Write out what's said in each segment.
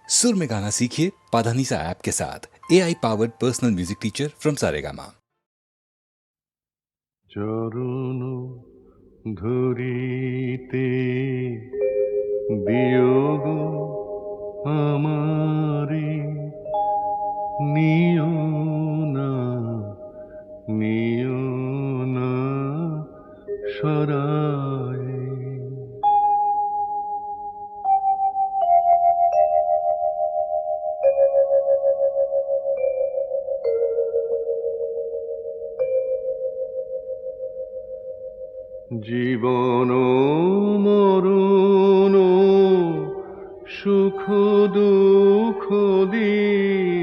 सुर में गाना सीखिए पाधानीसा ऐप के साथ। AI powered personal music teacher from Saregama. চরণ ধরিতে বিয়োগ আমারে নিও না নিও না সরায়। জীবন মরণ সুখ দুঃখ দিয়ে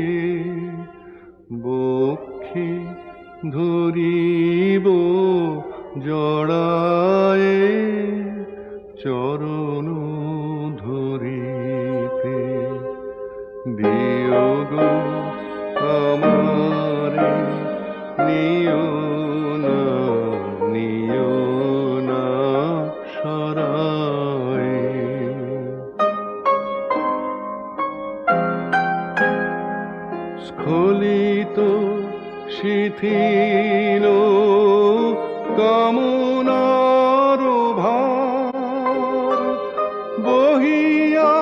বক্ষে ধরিব জড়ায়ে চরণ ধরিতে দিও গো আমারে নিও না নিও না সরায়। স্খলিত শিথিল কামনার ভার বহিয়া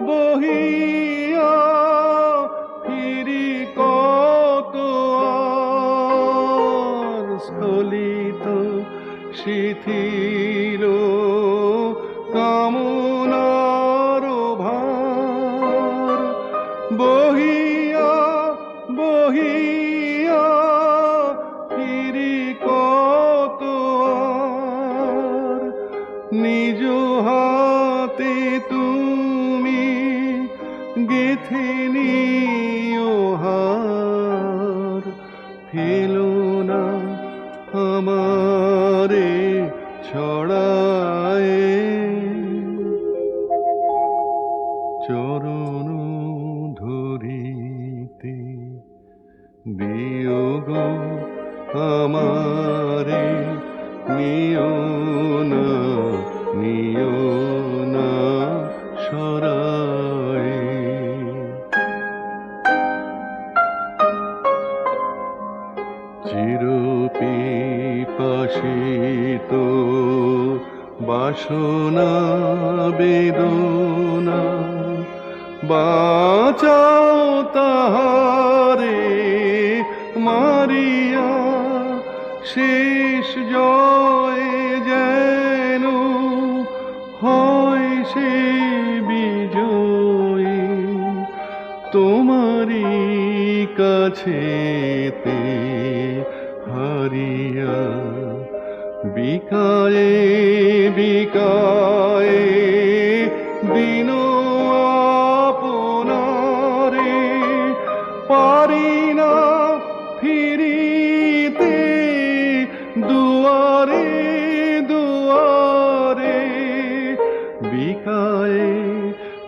বহিয়া ফিরি কত আর। স্খলিত শিথিল কামনার ভার বহিয়া বহিয়া ফিরি কত আর। নিজ হাতে তুমি গেথে নিও হার ফেলো না আমারে ছড়ায়ে চরণ ধরিতে দিও গো আমারে নিও না নিও না সরায়। চির পিপাসিত বাসনা বেদনা বাঁচাও তাহারে মারিয়া শেষ জয় যেন হয় সে বিজয়ী তোমারি কাছেতে হারিয়া। বিকায়ে বিকায়ে দিন আপনারে পারি না ফিরিতে দুয়ারে দুয়ারে। বিকায়ে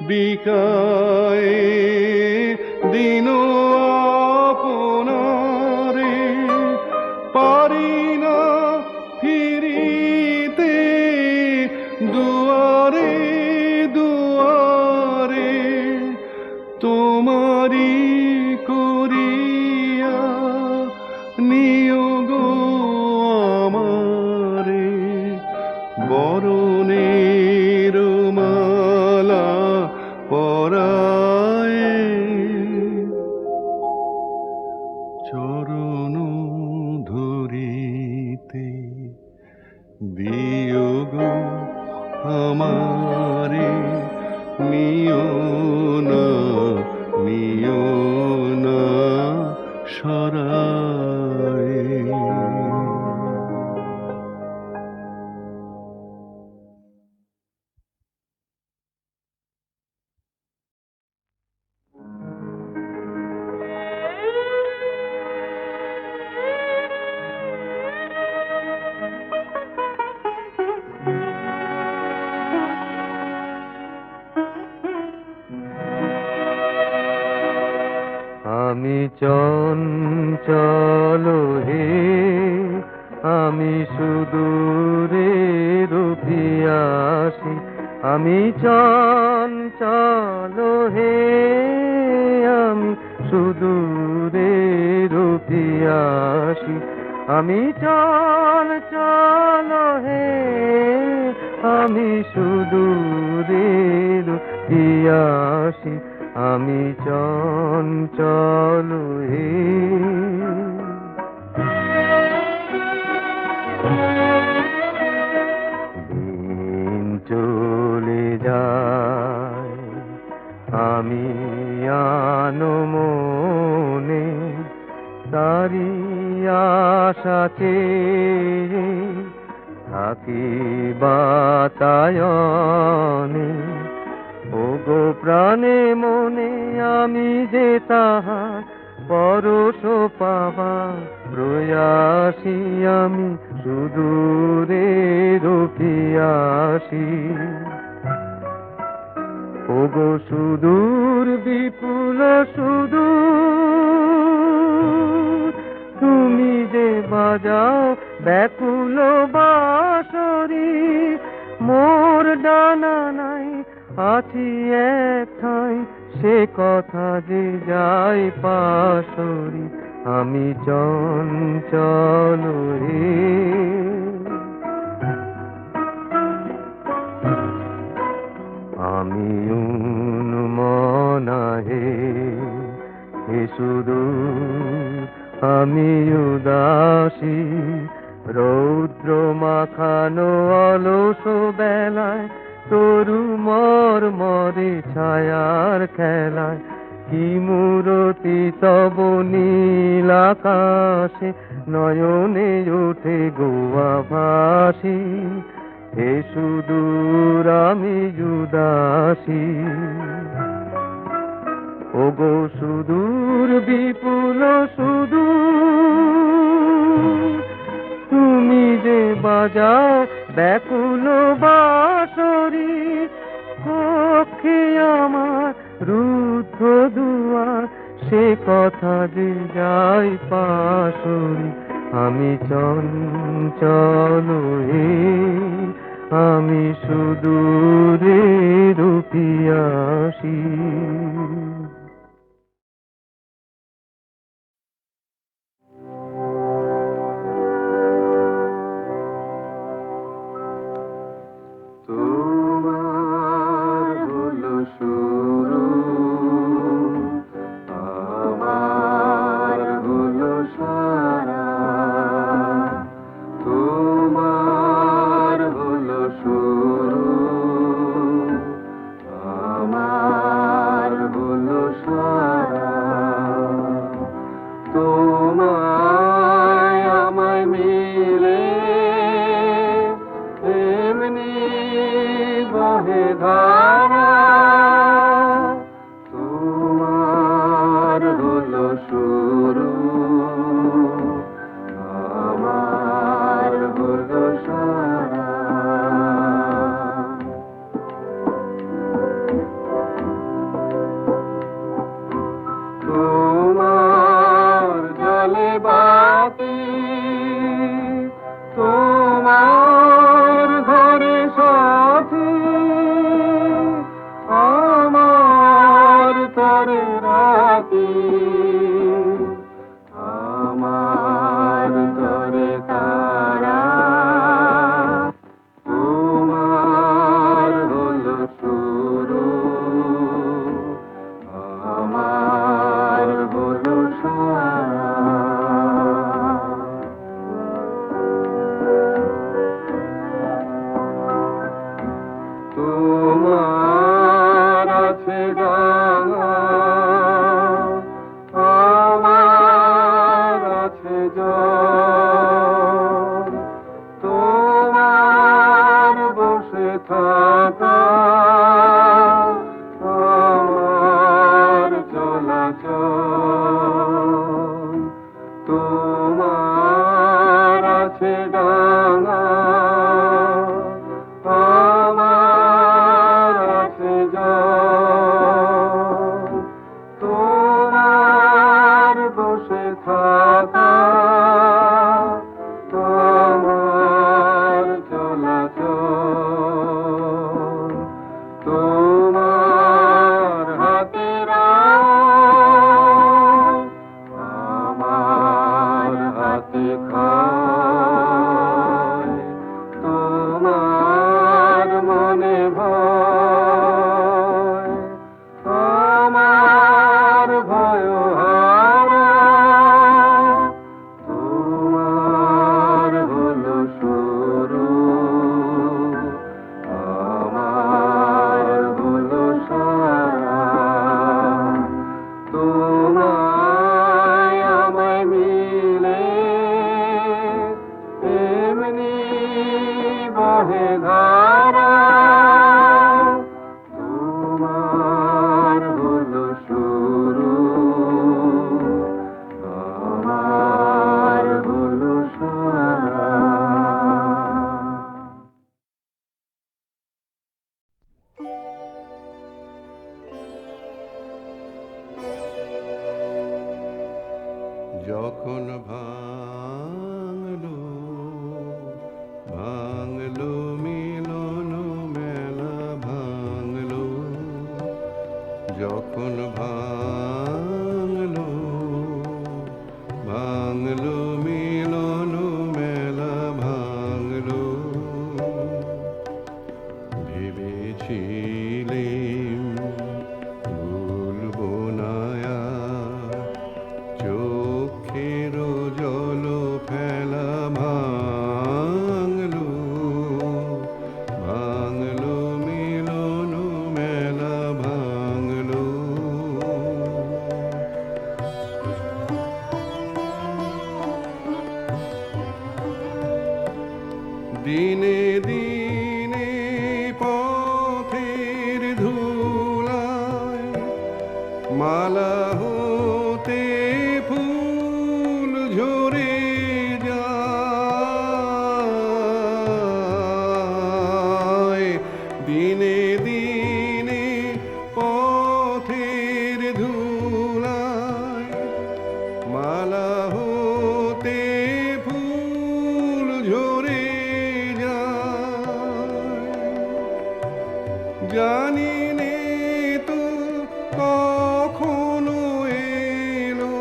বিকায়ে দিন আপনারে পারি না ফিরিতে দুয়ারে দুয়ারে। তোমারি করিয়া নিও গো আমারে বরণের মালা পরায়ে চরণ ধরিতে দিও গো আমারে নিও না নিও না সরায়। আমি চঞ্চল হে আমি সুদূরে রুপিয়াসি আমি চঞ্চল হে আমি চল চল হে আমি সুদূরের পিয়াসী আমি চঞ্চল হে দিন চলে যায় আমি আনমনে তারি আশা চেয়ে থাকি বাতায়নে ওগো প্রাণে মনে আমি যে তাহার পরশ পাবা প্রয়াসী আমি সুদূরের পিয়াসী ওগো সুদূর বিপুল সুদূর তুমি যে বাজাও ব্যাকুল বাঁশরি মোর ডানা নাই আছি এক ঠাই সে কথা যে যাই পাশরি আমি চঞ্চল হে আমি উন্মনা হে হে সুদূর আমি উদাসী রৌদ্র মাখানো অলস বেলায় তরু মর মরে ছায়ার খেলায় কি মূরতি তব নীল আকাশে নয়নে ওঠে গোয়া ভাসি হে সুদূর আমি উদাসী ওগো সুদূর বিপুল সুদূর তুমি যে বাজাও ব্যাকুল বাঁশরি পক্ষে আমার রুদ্ধ দুয়ার সে কথা যে যাই পাশরি আমি চঞ্চল হে আমি সুদূরের পিয়াসী তোমার হলো শুরু আমার হলো সারা তোমার হলো শুরু আমার যখন ভাঙলো ভাঙলো মিলন মেলা ভাঙলো, যখন ভাঙলো ভাঙলো মিলন মেলা ভাঙলো, ভেবেছিলেম ভুলবো না আর, চোখের জল ফেলা ভাঙলো ভাঙলো মিলন মেলা ভাঙলো। দিনে দিনে পথের ধুলায় মালা হতে ফুল ঝরে যায়, দিনে দিনে পথের ধুলায় মালা হতে ফুল ঝরে জানি নে তো কখনো এলো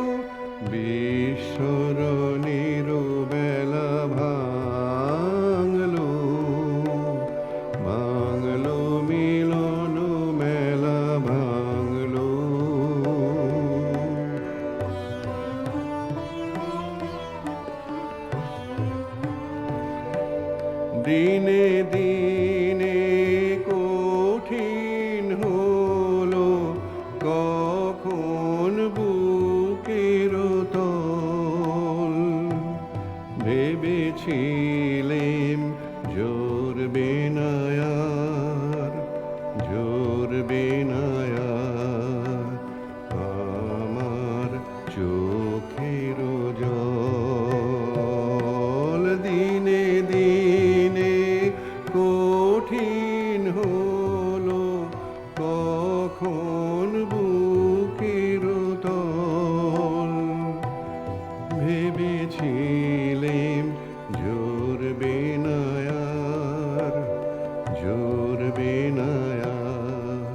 বিস্মরণের বেলা ভাঙলো ভাঙলো মিলন মেলা ভাঙলো। দিনে দিনে কঠিন হলো কখন বুকের তল, ভেবেছিলেম জোরবে না আর জোরবে না আর, আমার চোখের জল দিনে দিনে কঠিন হলো কখন বুকের তল, ভেবেছিলেম জোরবে না আর জোরবে না আর,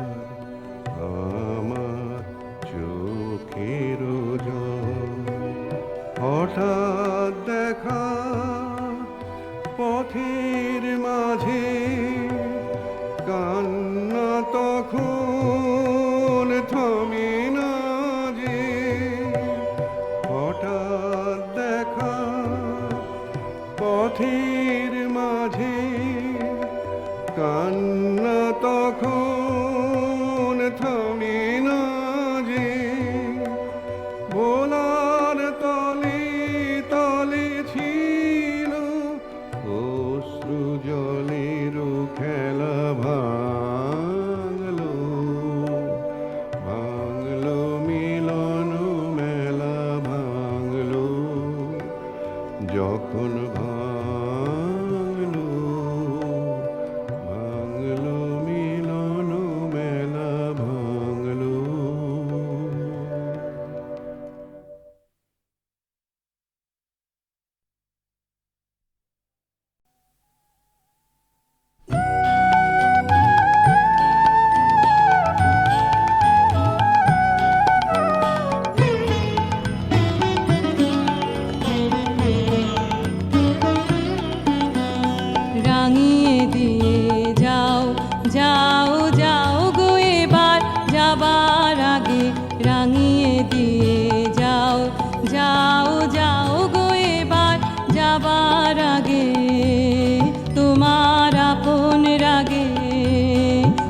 আমার চোখের জল। হঠাৎ দেখা পথের মাঝে কান্না তখন থামে না যে, হঠাৎ দেখা পথের মাঝে কান্না তখন থামে না যে, ভোলার তলে তলে ছিল অশ্রু জলের খেলা ভাঙলো ভাঙলো মিলন মেলা ভাঙলো, যখন ভাঙলো ভাঙলো মিলন মেলা ভাঙলো। রাঙিয়ে দিয়ে যাও যাও যাও গো এবার যাবার আগে, রাঙিয়ে দিয়ে যাও যাও যাও গো এবার যাবার আগে, তোমার আপন রাগে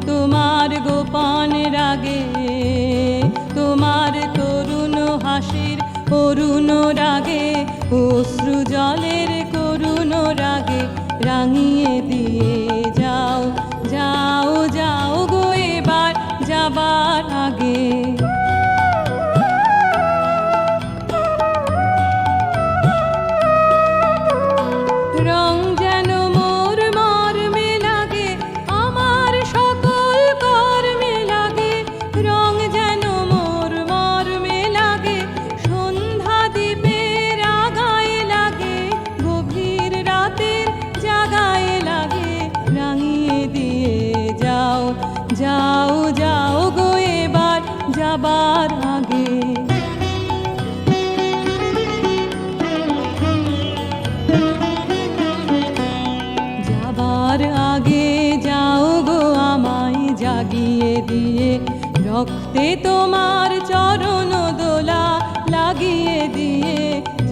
তোমার গোপন রাগে, তোমার তরুণ হাসির করুণ রাগে, অশ্রু জলের করুণ রাগে, রাঙিয়ে দিয়ে যাও যাও যাও গো এবার যাবার আগে। রং যেন মোর মর্মে লাগে আমার সকল কর্মে লাগে, রং যেন মোর মর্মে লাগে সন্ধ্যা দ্বীপে যাবার আগে। যাবার আগে যাও গো আমায় জাগিয়ে দিয়ে, রক্তে তোমার চরণ দোলা লাগিয়ে দিয়ে।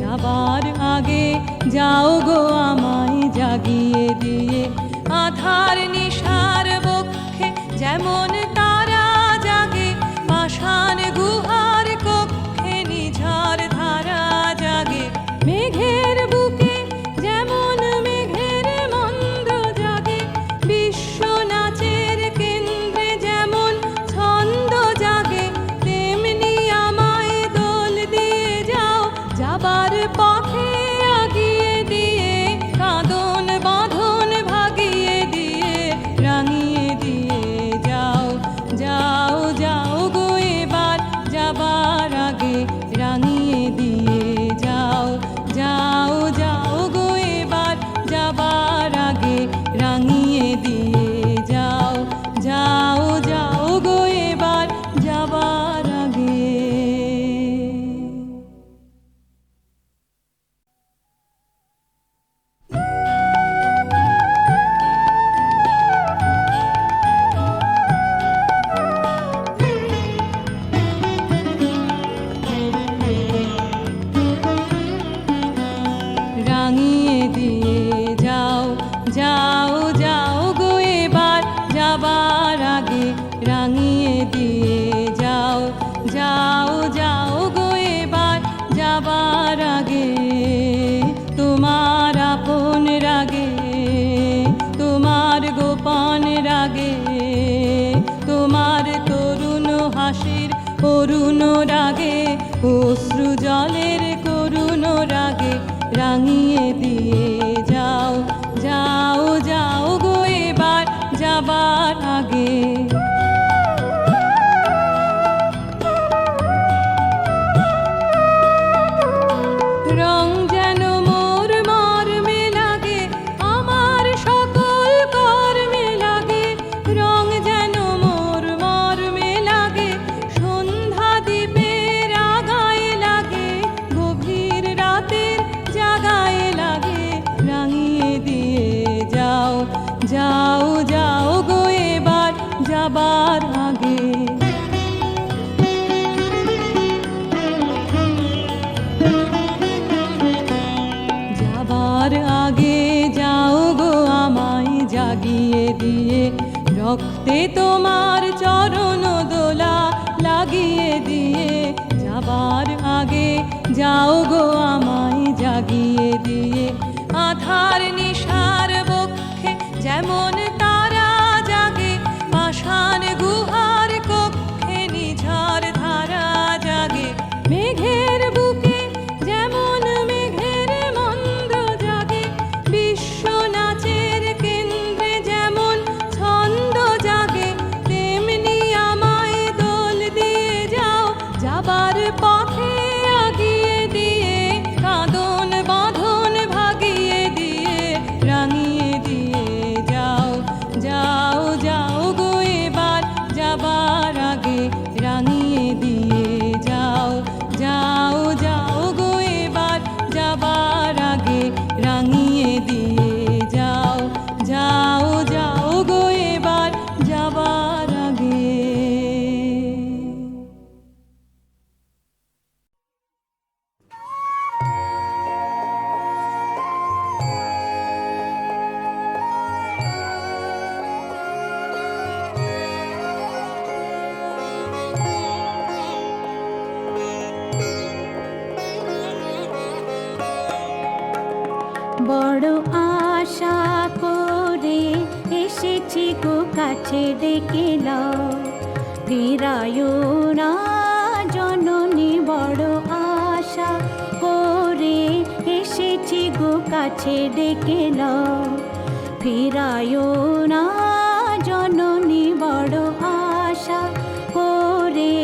যাবার আগে যাও গো আমায় জাগিয়ে দিয়ে, আধার নিশার বক্ষে যেমন তারা জাগে, পাষাণ গুহার কক্ষে নিঝড় ধারা জাগে। মেঘের বুকে যেমন মেঘের মন্দ জাগে, বিশ্ব নাচের কেন্দ্রে যেমন ছন্দ জাগে, তেমনি আমায় দোল দিয়ে যাও যাবার পথে আগিয়ে দিয়ে, কাঁদন বাঁধন ভাগিয়ে দিয়ে, রাঙিয়ে দিয়ে যাও। যাও যাও গো এবার যাবার আগে, রাঙিয়ে দিয়ে যাও। যাও যাও গো এবার যাবার আগে, রাঙিয়ে দিয়ে যাও। যাও যাও গো এবার যাবার আগে। রাঙিয়ে দিয়ে যাও। যাও যাও গো এবার যাবার আগে, রাঙিয়ে দিয়ে যাও। যাও যাও গো এবার যাবার আগে। তোমার আপন রাগে, তোমার গোপন রাগে, তোমার তরুণ হাসির করুণ রাগে, অশ্রু জলের করুণ রাগে, রাঙিয়ে দিয়ে যাও। যাও যাও গো এবার যাবার আগে। রং যেন মোর মর্মে লাগে, আমার সকল কর্মে লাগে। রং যেন মোর মর্মে লাগে, সন্ধ্যা দ্বীপের আগায় লাগে, গভীর রাতের জাগায় লাগে, রাঙিয়ে দিয়ে যাও। যাও যাও গো এবার যাবার আগে। যাবার আগে যাও গো আমায় জাগিয়ে দিয়ে, রক্তে তোমার চরণ দোলা লাগিয়ে দিয়ে। যাবার আগে যাও গো আমায় জাগিয়ে দিয়ে, আধার নিশার বক্ষে যেমন তারা জাগে, পাষাণ গুহার কক্ষে নিঝড় ধারা জাগে। মেঘের বুকে যেমন মেঘের মন্দ জাগে, বিশ্ব নাচের কেন্দ্রে যেমন ছন্দ জাগে, তেমনি আমায় দোল দিয়ে যাও যাবার পথে আগিয়ে দিয়ে, কাঁদন বাঁধন ভাগিয়ে দিয়ে, রাঙিয়ে দিয়ে যাও। যাও যাও গো এবার যাবার আগে, রাঙিয়ে দিয়ে যাও। যাও যাও গো এবার যাবার আগে, রাঙিয়ে দিয়ে যাও। যাও যাও গো এবার যাবার আগে। বড় আশা করে এসেছি গো কাছে ডেকে নাও, ফিরায়ো না জননী। বড় আশা করে এসেছি গো কাছে ডেকে নাও, ফিরায়ো না জননী। বড় আশা করে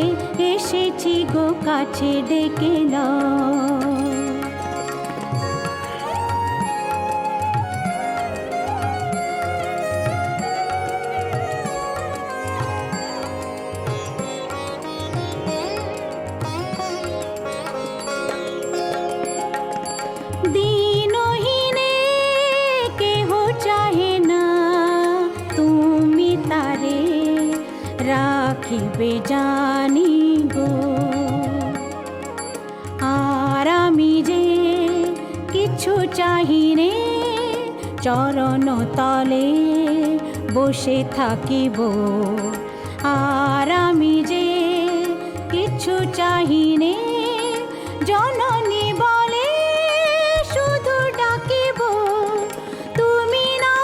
এসেছি গো কাছে ডেকে নাও। রাখিবে জানি গো। আর আমি যে কিছু চাহিনে চরণ তলে বসে থাকিব। আর আমি যে কিছু চাহিনে জননী বলে শুধু ডাকিব। তুমি না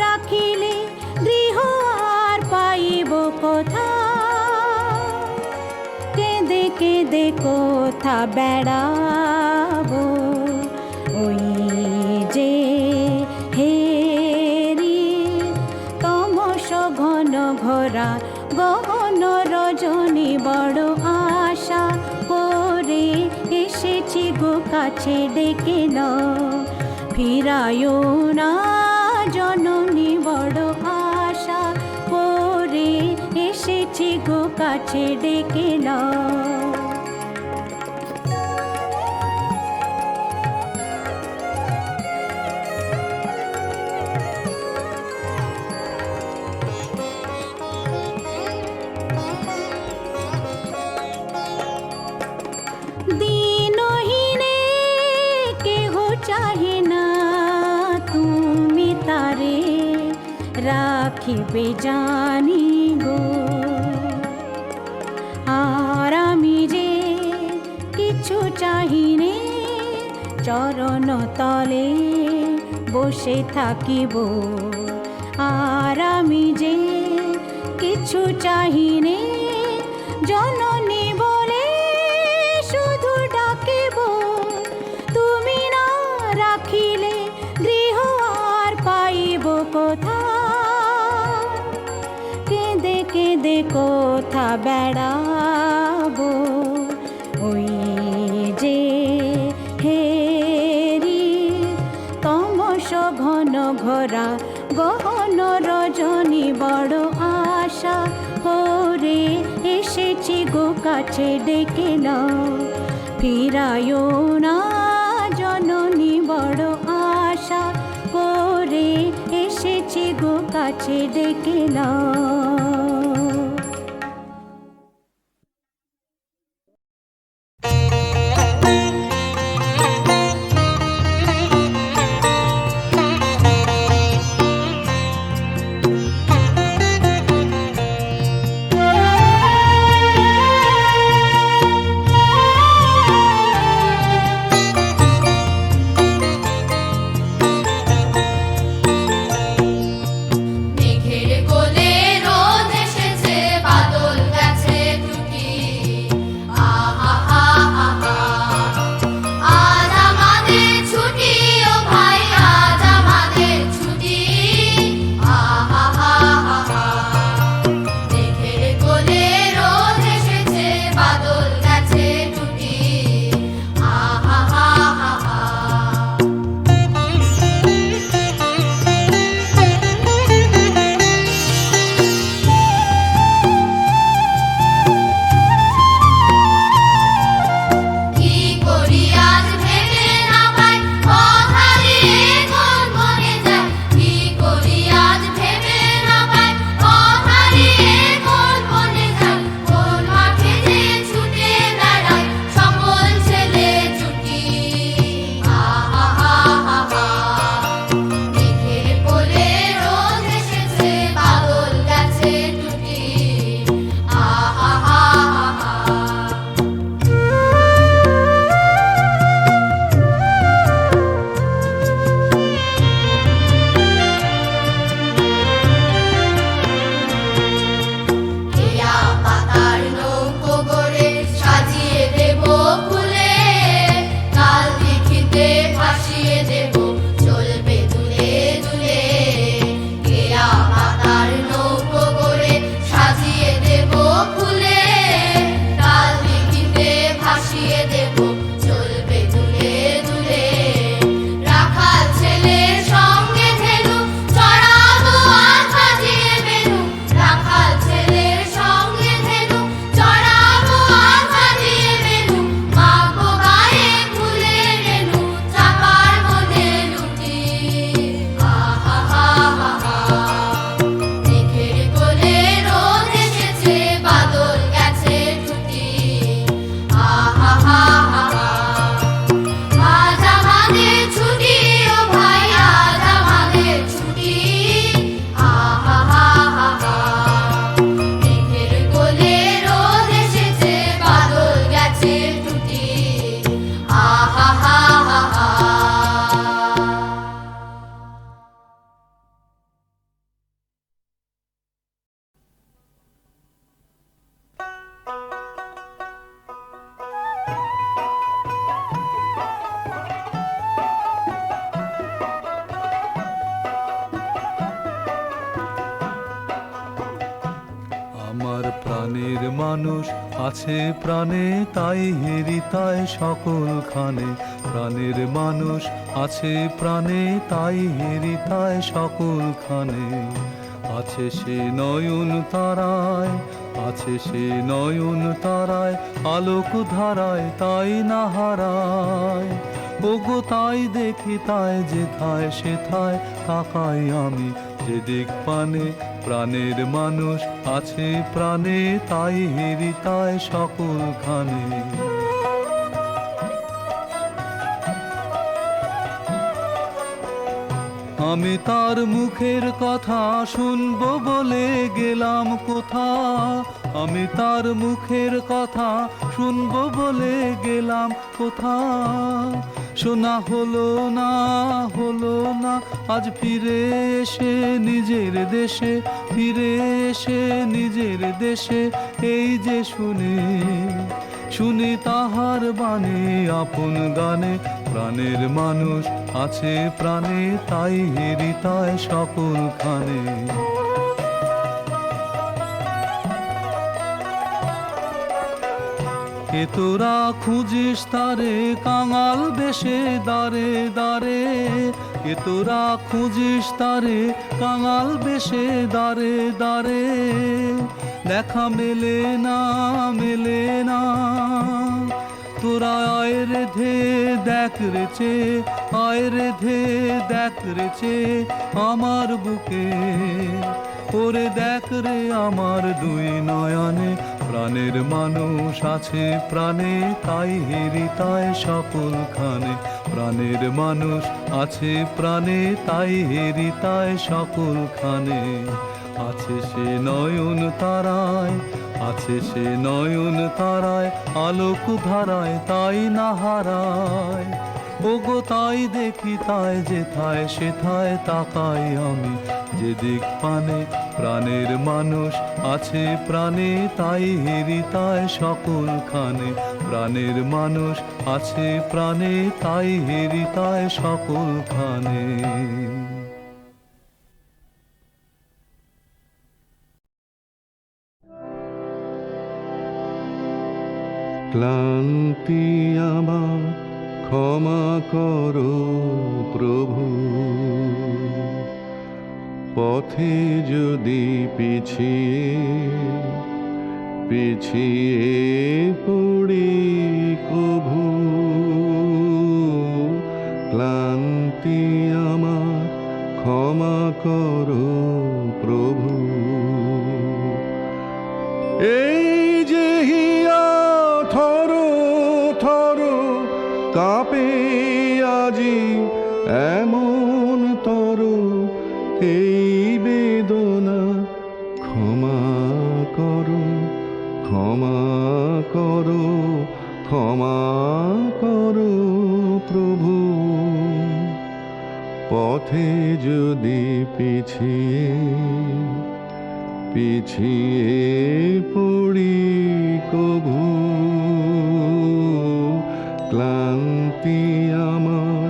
রাখিলে গৃহ আর পাইব কোথা। কেঁদে কেঁদে কোথা বেড়াবো ওই যে হেরি তমস ঘন ঘোরা গহন রজনী। বড় আশা করে এসেছি গো কাছে ডেকে নাও ফিরায়ো না জননী। বড় আশা করে এসেছি গো কাছে ডেকে নাও। দিনহীনে কেহ চাহে না তুমি তারে রাখিবে জানি গো। আর আমি যে কিছু চাহিনে চরণ তলে বসে থাকিব। আর আমি যে কিছু চাহিনে জননী বলে শুধু ডাকিব। তুমি না রাখিলে গৃহ আর পাইব কোথা। কেঁদে কেঁদে কোথা বেড়াবো ওই যে হেরি তমস ঘন ঘোরা গহন রজনী। বড় আশা করে এসেছি গো কাছে ডেকে নাও ফিরায়ো না জননী। বড় আশা করে এসেছি গো কাছে ডেকে নাও। মেঘের কোলে রোদ আছে প্রাণে তাই হেরিতায় সকলখানে, প্রাণের মানুষ আছে প্রাণে তাই হেরিতায় সকলখানে। আছে সে নয়ন তারায়, আছে সে নয়ন তারায়, আলোক ধারায় তাই না হারায়। ওগো তাই দেখি তাই যেথায় সেথায় তাকাই আমি, যেদিক পানে প্রাণের মানুষ আছে প্রাণে তাই হেরিতায় সকলখানে। আমি তার মুখের কথা শুনবো বলে গেলাম কোথা, আমি তার মুখের কথা শুনবো বলে গেলাম কোথা। শোনা হলো না, হলো না, আজ ফিরে এসে নিজের দেশে, ফিরে এসে নিজের দেশে এই যে শুনি, শুনি তাহার বাণী আপন গানে। প্রাণের মানুষ আছে প্রাণে তাই হেরিতায় সকলখানে। এ তোরা খুঁজিস তারে কাঙাল বেশে দাঁড়ে দাঁড়ে, এ তোরা খুঁজিস তারে কাঙাল বেশে দাঁড়ে দাঁড়ে। দেখা মেলে না, মেলে না, তোরা আয় রে ধে দেখ রেছে, আয় রে ধে দেখ রেছে আমার বুকে। ওরে দেখ রে আমার দুই নয়নে, প্রাণের মানুষ আছে প্রাণে তাই হেরিতায় সকলখানে। প্রাণের মানুষ আছে প্রাণে তাই হেরিতায় সকলখানে। আছে সে নয়ন তারায়, আছে সে নয়ন তারায়, আলোক ধারায় তাই না হারায়। ওগো তাই দেখি তাই যেথায় সেথায় তাকাই আমি, যেদিক পানে প্রাণের মানুষ আছে প্রাণে তাই হেরিতায় সকলখানে। প্রাণের মানুষ আছে প্রাণে তাই হেরিতায় সকলখানে। ক্লান্তি আমার ক্ষমা করো প্রভু, পথে যদি পিছিয়ে পিছিয়ে পড়ি কভু। ক্লান্তি আমার ক্ষমা করো প্রভু। এই যে হিয়া থর থর কাঁপে আজি এমন তর, এই বেদনা ক্ষমা করো, ক্ষমা করো, ক্ষমা করো প্রভু। পথে যদি পিছিয়ে পিছিয়ে পড়ি কভু। ক্লান্তি আমার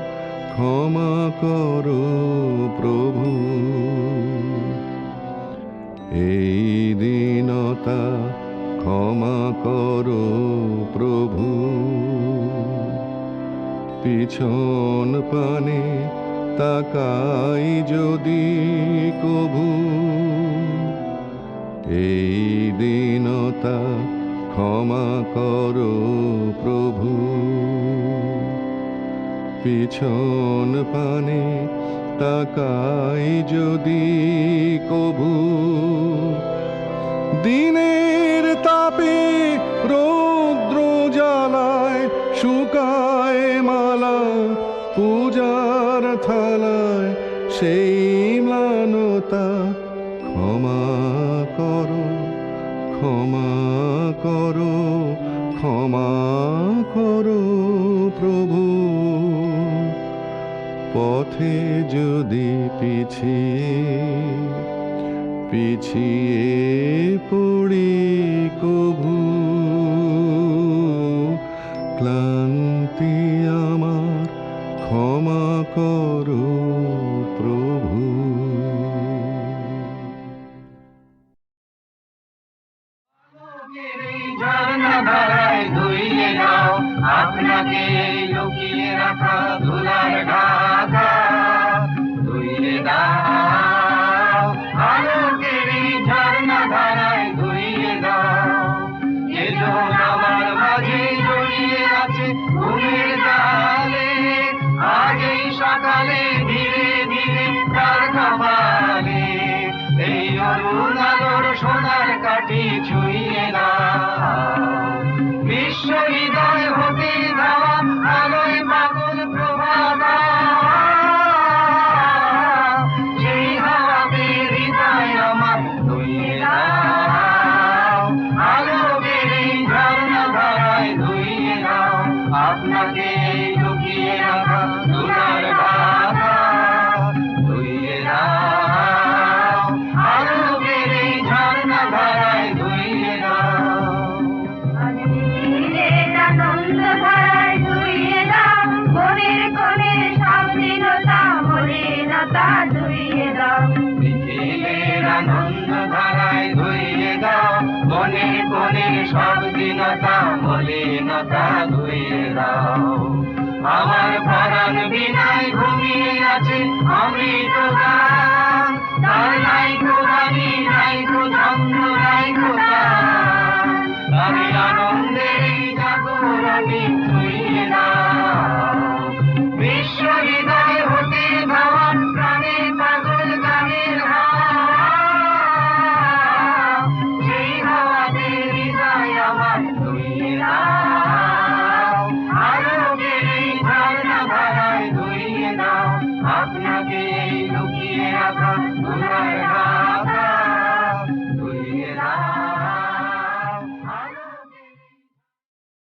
ক্ষমা করো প্রভু। এই দীনতা ক্ষমা করো প্রভু। পিছন পানে তাকাই যদি কভু। এই দীনতা ক্ষমা করো প্রভু। পিছন পানে তাকাই যদি কভু। দিনের তাপে রৌদ্র জ্বালায় শুকায় মালা পূজার থালায়, সেই ম্লানতা ক্ষমা করো, ক্ষমা করো, ক্ষমা করো প্রভু। পথে যদি পিছিয়ে পিছিয়ে পড়ি কভু। ক্লান্তি আমার ক্ষমা করো প্রভু। ঝরনা আপনাকে এই লুকিয়ে রাখা ধুলার ঢাকা ধুইয়ে দাও, আলোকের এই ঝর্ণা ধারায় ধুইয়ে দাও। এ জন আমার মাঝে জড়িয়ে আছে ঘুমের জালে, আজ এই সকালে ধীরে ধীরে তার কপালে এই অরুণ আলোর সোনার কাঠি ছুঁয়ে দাও। বিশ্ব হৃদয় হতে দেওয়া আলোয় পাগল প্রভাত, সেই হাওয়াতে হৃদয় আমার ধুইয়ে দাও, আলোকের এই ঝর্ণা ধারায় ধুইয়ে দাও। আপনাকে এই লুকিয়ে রাখা ধুলার ঢাকা ধুইয়ে দাও, আলোকের এই ঝর্ণা ধারায় ধুইয়ে দাও। আনন্দ ধারায় ধুইয়ে দাও, মনের কোণের সব দীনতা মলিনতা ধুইয়ে দাও। বিকেলের আনন্দ ধারায় ধুইয়ে দাও, মনের কোণের সব দীনতা মলিনতা ধুইয়ে দাও। আমার পরাণ বিনায় ঘুমিয়ে আছে অমৃত গান, তার নাইকো বাণী নাইকো ছন্দ নাইকো গান, তারই আনন্দের এই জাগরণে ছুঁয়ে দাও। বিশ্ব হৃদয় হতে ধাওয়া প্রাণে পাগল গানের হাওয়া, সেই হাওয়াতে হৃদয় আমার ধুইয়ে দাও, আলোকের এই ঝর্ণা ধারায় ধুইয়ে দাও। আপনাকে এই লুকিয়ে রাখা ধুলার